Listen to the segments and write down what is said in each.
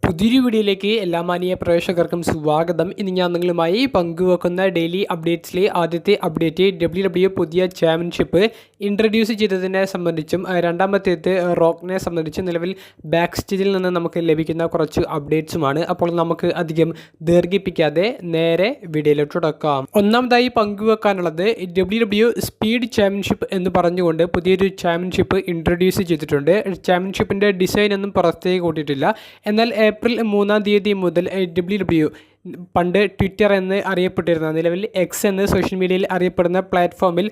പുതിയൊരു വീഡിയോയിലേക്ക് എല്ലാ മാന്യ പ്രേക്ഷകർക്കും സ്വാഗതം. ഇന്ന് ഞാൻ നിങ്ങളുമായി പങ്കുവെക്കുന്ന ഡെയിലി അപ്ഡേറ്റ്സിലെ ആദ്യത്തെ അപ്ഡേറ്റ് WWE പുതിയ ചാമ്പ്യൻഷിപ്പ് ഇൻട്രൊഡ്യൂസ് ചെയ്തതിനെ സംബന്ധിച്ചും രണ്ടാമത്തേത് റോക്കിനെ സംബന്ധിച്ചും നിലവിൽ ബാക്ക് സ്റ്റേജിൽ നിന്ന് നമുക്ക് ലഭിക്കുന്ന കുറച്ച് അപ്ഡേറ്റ്സുമാണ്. അപ്പോൾ നമുക്ക് അധികം ദീർഘിപ്പിക്കാതെ നേരെ വീഡിയോയിലോട്ട് തുടക്കാം. ഒന്നാമതായി പങ്കുവെക്കാനുള്ളത് WWE സ്പീഡ് ചാമ്പ്യൻഷിപ്പ് എന്ന് പറഞ്ഞുകൊണ്ട് പുതിയൊരു ചാമ്പ്യൻഷിപ്പ് ഇൻട്രൊഡ്യൂസ് ചെയ്തിട്ടുണ്ട്. ചാമ്പ്യൻഷിപ്പിൻ്റെ ഡിസൈൻ ഒന്നും പുറത്തേക്ക് കൂട്ടിയിട്ടില്ല. എന്നാൽ ഏപ്രിൽ 3-ാം തീയതി മുതൽ WWE പണ്ട് ട്വിറ്റർ എന്ന് അറിയപ്പെട്ടിരുന്ന നിലവിൽ എക്സ് എന്ന് സോഷ്യൽ മീഡിയയിൽ അറിയപ്പെടുന്ന പ്ലാറ്റ്ഫോമിൽ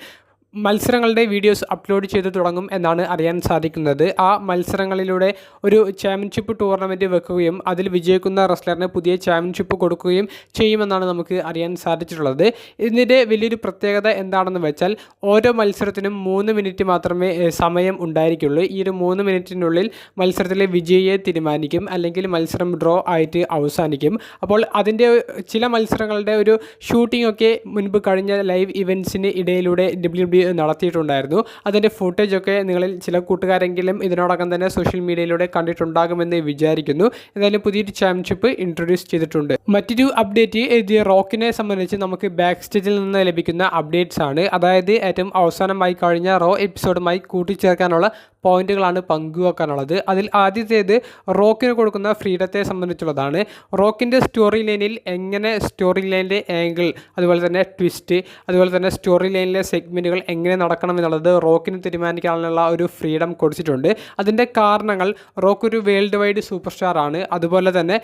മത്സരങ്ങളുടെ വീഡിയോസ് അപ്ലോഡ് ചെയ്തു തുടങ്ങും എന്നാണ് അറിയാൻ സാധിക്കുന്നത്. ആ മത്സരങ്ങളിലൂടെ ഒരു ചാമ്പ്യൻഷിപ്പ് ടൂർണമെൻറ്റ് വെക്കുകയും അതിൽ വിജയിക്കുന്ന റെസ്ലറിന് പുതിയ ചാമ്പ്യൻഷിപ്പ് കൊടുക്കുകയും ചെയ്യുമെന്നാണ് നമുക്ക് അറിയാൻ സാധിച്ചിട്ടുള്ളത്. ഇതിൻ്റെ വലിയൊരു പ്രത്യേകത എന്താണെന്ന് വെച്ചാൽ ഓരോ മത്സരത്തിനും 3 മിനിറ്റ് മാത്രമേ സമയം ഉണ്ടായിരിക്കുള്ളൂ. ഈ ഒരു 3 മിനിറ്റിനുള്ളിൽ മത്സരത്തിലെ വിജയിയെ തീരുമാനിക്കും, അല്ലെങ്കിൽ മത്സരം ഡ്രോ ആയിട്ട് അവസാനിക്കും. അപ്പോൾ അതിൻ്റെ ചില മത്സരങ്ങളുടെ ഒരു ഷൂട്ടിംഗ് ഒക്കെ മുൻപ് കഴിഞ്ഞ ലൈവ് ഇവൻറ്റ്സിന് ഇടയിലൂടെ WWE നടത്തിയിട്ടുണ്ടായിരുന്നു. അതിൻ്റെ ഫുട്ടേജൊക്കെ നിങ്ങളിൽ ചില കൂട്ടുകാരെങ്കിലും ഇതിനോടകം തന്നെ സോഷ്യൽ മീഡിയയിലൂടെ കണ്ടിട്ടുണ്ടാകുമെന്ന് വിചാരിക്കുന്നു. എന്തായാലും പുതിയൊരു ചാമ്പ്യൻഷിപ്പ് ഇൻട്രൊഡ്യൂസ് ചെയ്തിട്ടുണ്ട്. മറ്റൊരു അപ്ഡേറ്റ് ഇത് റോക്കിനെ സംബന്ധിച്ച് നമുക്ക് ബാക്ക് സ്റ്റേജിൽ നിന്ന് ലഭിക്കുന്ന അപ്ഡേറ്റ്സ് ആണ്. അതായത് ഏറ്റവും അവസാനമായി കഴിഞ്ഞ റോ എപ്പിസോഡുമായി കൂട്ടിച്ചേർക്കാനുള്ള പോയിന്റുകളാണ് പങ്കുവെക്കാനുള്ളത്. അതിൽ ആദ്യത്തേത് റോക്കിന് കൊടുക്കുന്ന ഫ്രീഡത്തെ സംബന്ധിച്ചുള്ളതാണ്. റോക്കിൻ്റെ സ്റ്റോറി ലൈനിൽ എങ്ങനെ സ്റ്റോറി ലൈനിൻ്റെ ആംഗിൾ, അതുപോലെ തന്നെ ട്വിസ്റ്റ്, അതുപോലെ തന്നെ സ്റ്റോറി ലൈനിലെ സെഗ്മെൻറ്റുകൾ എങ്ങനെ നടക്കണം എന്നുള്ളത് റോക്കിന് തീരുമാനിക്കാനുള്ള ഒരു ഫ്രീഡം കൊടുത്തിട്ടുണ്ട്. അതിൻ്റെ കാരണങ്ങൾ റോക്ക് ഒരു വേൾഡ് വൈഡ് സൂപ്പർ സ്റ്റാർ ആണ്. അതുപോലെ തന്നെ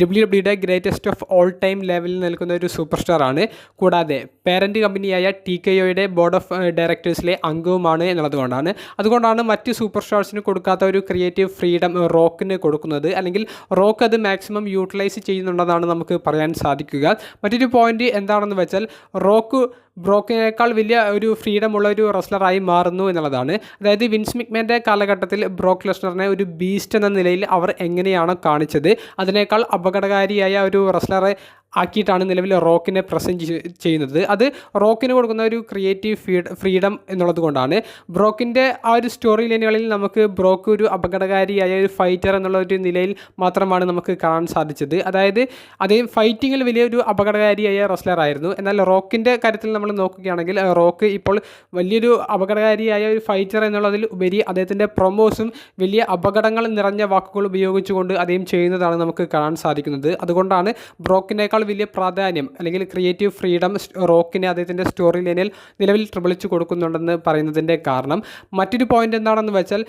WWE greatest of all time ലെവലിൽ നിൽക്കുന്ന ഒരു സൂപ്പർ സ്റ്റാർ ആണ്. കൂടാതെ പേരൻറ്റ് കമ്പനിയായ TKOയുടെ ബോർഡ് ഓഫ് ഡയറക്ടേഴ്സിലെ അംഗവുമാണ് എന്നുള്ളതുകൊണ്ടാണ്. അതുകൊണ്ടാണ് മറ്റ് സൂപ്പർ സ്റ്റാർസിന് കൊടുക്കാത്ത ഒരു ക്രിയേറ്റീവ് ഫ്രീഡം റോക്കിന് കൊടുക്കുന്നത്. അല്ലെങ്കിൽ റോക്ക് അത് മാക്സിമം യൂട്ടിലൈസ് ചെയ്യുന്നുണ്ടെന്നാണ് നമുക്ക് പറയാൻ സാധിക്കുക. മറ്റൊരു പോയിന്റ് എന്താണെന്ന് വെച്ചാൽ ബ്രോക്കിനേക്കാൾ വലിയ ഒരു ഫ്രീഡം ഉള്ള ഒരു റെസ്ലറായി മാറുന്നു എന്നുള്ളതാണ്. അതായത് വിൻസ് മിക്മാൻ്റെ കാലഘട്ടത്തിൽ ബ്രോക്ക് ലെസ്നറിനെ ഒരു ബീസ്റ്റ് എന്ന നിലയിൽ അവർ എങ്ങനെയാണ് കാണിച്ചത്, അതിനേക്കാൾ അപകടകാരിയായ ഒരു റെസ്ലറെ ആക്കിയിട്ടാണ് നിലവിൽ റോക്കിനെ പ്രസൻറ്റ് ചെയ്യുന്നത്. അത് റോക്കിന് കൊടുക്കുന്ന ഒരു ക്രിയേറ്റീവ് ഫ്രീഡം എന്നുള്ളത് കൊണ്ടാണ്. ബ്രോക്കിൻ്റെ ആ ഒരു സ്റ്റോറി ലൈനുകളിൽ നമുക്ക് ബ്രോക്ക് ഒരു അപകടകാരിയായ ഒരു ഫൈറ്റർ എന്നുള്ള ഒരു നിലയിൽ മാത്രമാണ് നമുക്ക് കാണാൻ സാധിച്ചത്. അതായത് അദ്ദേഹം ഫൈറ്റിങ്ങിൽ വലിയൊരു അപകടകാരിയായ റെസ്ലറായിരുന്നു. എന്നാൽ റോക്കിൻ്റെ കാര്യത്തിൽ നമ്മൾ നോക്കുകയാണെങ്കിൽ റോക്ക് ഇപ്പോൾ വലിയൊരു അപകടകാരിയായ ഒരു ഫൈറ്റർ എന്നുള്ളതിൽ ഉപരി അദ്ദേഹത്തിൻ്റെ പ്രൊമോസും വലിയ അപകടങ്ങൾ നിറഞ്ഞ വാക്കുകൾ ഉപയോഗിച്ചുകൊണ്ട് അദ്ദേഹം ചെയ്യുന്നതാണ് നമുക്ക് കാണാൻ സാധിക്കുന്നത്. അതുകൊണ്ടാണ് ബ്രോക്കിനേക്കാൾ വലിയ പ്രാധാന്യം അല്ലെങ്കിൽ ക്രിയേറ്റീവ് ഫ്രീഡം റോക്കിനെ അദ്ദേഹത്തിൻ്റെ സ്റ്റോറി ലൈനിൽ നിലവിൽ ട്രിബിളിച്ച് കൊടുക്കുന്നുണ്ടെന്ന് പറയുന്നതിൻ്റെ കാരണം. മറ്റൊരു പോയിന്റ് എന്താണെന്ന് വെച്ചാൽ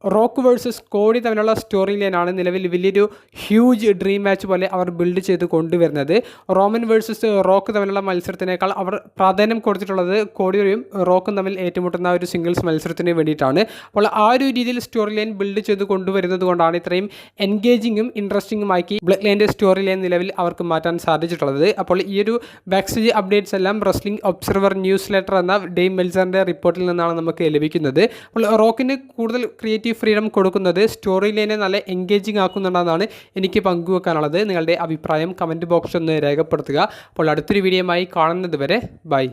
റോക്ക് വേഴ്സസ് കോഡി തമ്മിലുള്ള സ്റ്റോറി ലൈനാണ് നിലവിൽ വലിയൊരു ഹ്യൂജ് ഡ്രീം മാച്ച് പോലെ അവർ ബിൽഡ് ചെയ്ത് കൊണ്ടുവരുന്നത്. റോമൻ വേഴ്സസ് റോക്ക് തമ്മിലുള്ള മത്സരത്തിനേക്കാൾ അവർ പ്രാധാന്യം കൊടുത്തിട്ടുള്ളത് കോഡിയും റോക്കും തമ്മിൽ ഏറ്റുമുട്ടുന്ന ഒരു സിംഗിൾസ് മത്സരത്തിന് വേണ്ടിയിട്ടാണ്. അപ്പോൾ ആ ഒരു രീതിയിൽ സ്റ്റോറി ലൈൻ ബിൽഡ് ചെയ്ത് കൊണ്ടുവരുന്നത് കൊണ്ടാണ് ഇത്രയും എൻഗേജിങ്ങും ഇൻട്രസ്റ്റിംഗുമാക്കി ബ്ലഡ് ലൈൻ്റെ സ്റ്റോറി ലൈൻ നിലവിൽ അവർക്ക് മാറ്റാൻ സാധിച്ചിട്ടുള്ളത്. അപ്പോൾ ഈ ഒരു ബാക്ക് സ്റ്റേജ് അപ്ഡേറ്റ്സ് എല്ലാം റെസ്ലിംഗ് ഒബ്സർവർ ന്യൂസ് ലെറ്റർ എന്ന ഡെയ്ൻ മെൽസറിൻ്റെ റിപ്പോർട്ടിൽ നിന്നാണ് നമുക്ക് ലഭിക്കുന്നത്. അപ്പോൾ റോക്കിന് കൂടുതൽ ക്രിയേറ്റീവ് ഫ്രീഡം കൊടുക്കുന്നത് സ്റ്റോറി ലൈനെ നല്ല എൻഗേജിങ് ആക്കുന്നുണ്ടെന്നാണ് എനിക്ക് പങ്കുവെക്കാനുള്ളത്. നിങ്ങളുടെ അഭിപ്രായം കമൻറ്റ് ബോക്സിൽ ഒന്ന് രേഖപ്പെടുത്തുക. അപ്പോൾ അടുത്തൊരു വീഡിയോയുമായി കാണുന്നത് വരെ ബൈ.